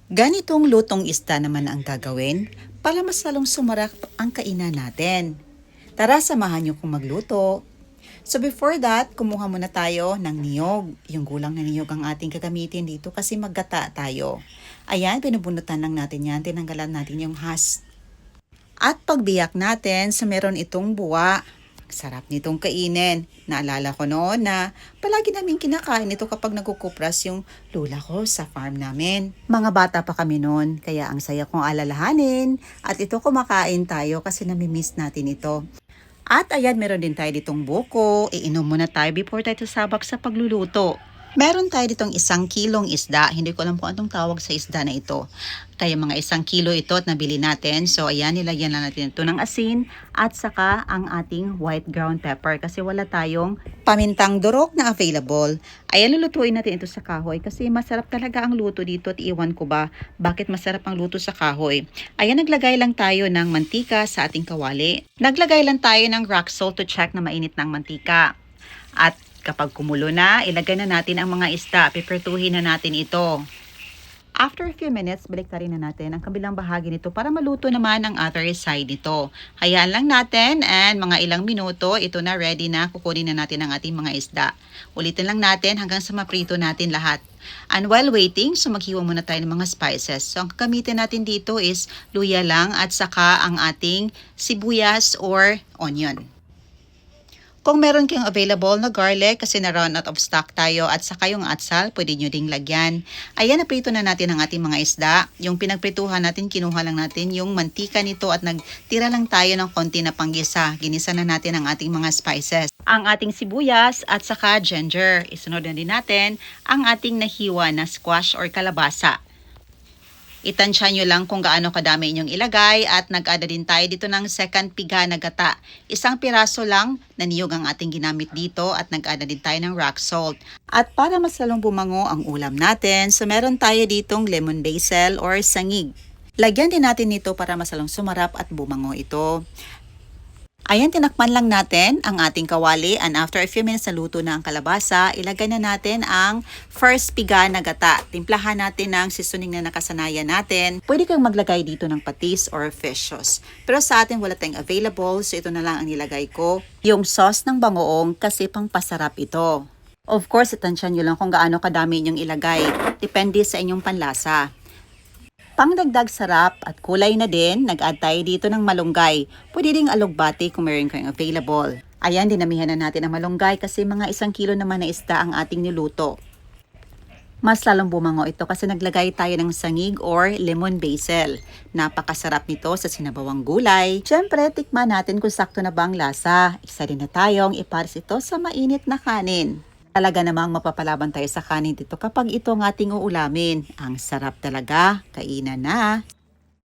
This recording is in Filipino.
Ganitong lutong isda naman ang gagawin para mas lalong sumarap ang kainan natin. Tara, samahan niyo kong magluto. So before that, kumuha muna tayo ng niyog. Yung gulang na niyog ang ating gagamitin dito kasi maggata tayo. Ayan, pinubunutan lang natin yan. Tinanggalan natin yung husk. At pagbiyak natin sa meron itong buwa. Sarap nitong kainin. Naalala ko noon na palagi namin kinakain ito kapag nagkukupras yung lula ko sa farm namin. Mga bata pa kami noon, kaya ang saya kong alalahanin. At ito kumakain tayo kasi namimiss natin ito. At ayan, meron din tayo ditong buko. Iinom muna tayo before tayo sasabak sa pagluluto. Meron tayo ditong 1 kilong isda. Hindi ko alam kung anong tawag sa isda na ito. Kaya mga 1 kilo ito at nabili natin. So ayan, nilagyan lang natin ito ng asin at saka ang ating white ground pepper kasi wala tayong pamintang durog na available. Ayan, lulutuin natin ito sa kahoy kasi masarap talaga ang luto dito at iwan ko ba bakit masarap ang luto sa kahoy. Ayan, naglagay lang tayo ng mantika sa ating kawali. Naglagay lang tayo ng rock salt to check na mainit ng mantika. At kapag kumulo na, ilagay na natin ang mga isda. Pipertuhin na natin ito. After a few minutes, balik rin na natin ang kabilang bahagi nito para maluto naman ang other side nito. Hayaan lang natin and mga ilang minuto, ito na ready na. Kukunin na natin ang ating mga isda. Ulitin lang natin hanggang sa maprito natin lahat. And while waiting, so maghiwa muna tayo ng mga spices. So ang gagamitin natin dito is luya lang at saka ang ating sibuyas or onion. Kung meron kayong available na garlic kasi na-run out of stock tayo at saka yung atsal, pwede nyo ding lagyan. Ayan, naprito na natin ang ating mga isda. Yung pinagprituhan natin, kinuha lang natin yung mantika nito at nagtira lang tayo ng konti na panggisa. Ginisa na natin ang ating mga spices. Ang ating sibuyas at saka ginger. Isunod na din natin ang ating nahiwa na squash or kalabasa. Itansya nyo lang kung gaano kadami inyong ilagay at nag-ada din tayo dito ng second piga na gata. 1 piraso lang na niyog ang ating ginamit dito at nag-ada din tayo ng rock salt. At para mas lalong bumango ang ulam natin, so meron tayo ditong lemon basil or sangig. Lagyan din natin nito para mas lalong sumarap at bumango ito. Ayan, tinakpan lang natin ang ating kawali and after a few minutes na luto na ang kalabasa, ilagay na natin ang first piga na gata. Timplahan natin ng seasoning na nakasanayan natin. Pwede kang maglagay dito ng patis or fish sauce. Pero sa atin wala tayong available, so ito na lang ang nilagay ko. Yung sauce ng bangoong kasi pang pasarap ito. Of course, itansyan nyo lang kung gaano kadami inyong ilagay. Depende sa inyong panlasa. Pangdagdag sarap at kulay na din, nag-add tayo dito ng malunggay. Pwede ding alugbati kung meron kayong available. Ayan, dinamihan na natin ang malunggay kasi mga 1 kilo naman na isda ang ating niluto. Mas lalong bumango ito kasi naglagay tayo ng sangig or lemon basil. Napakasarap nito sa sinabawang gulay. Siyempre, tikman natin kung sakto na ba ang lasa. Isa din na tayong ipares ito sa mainit na kanin. Talaga namang mapapalaban tayo sa kanin dito kapag ito ang ating uulamin. Ang sarap talaga, kainan na.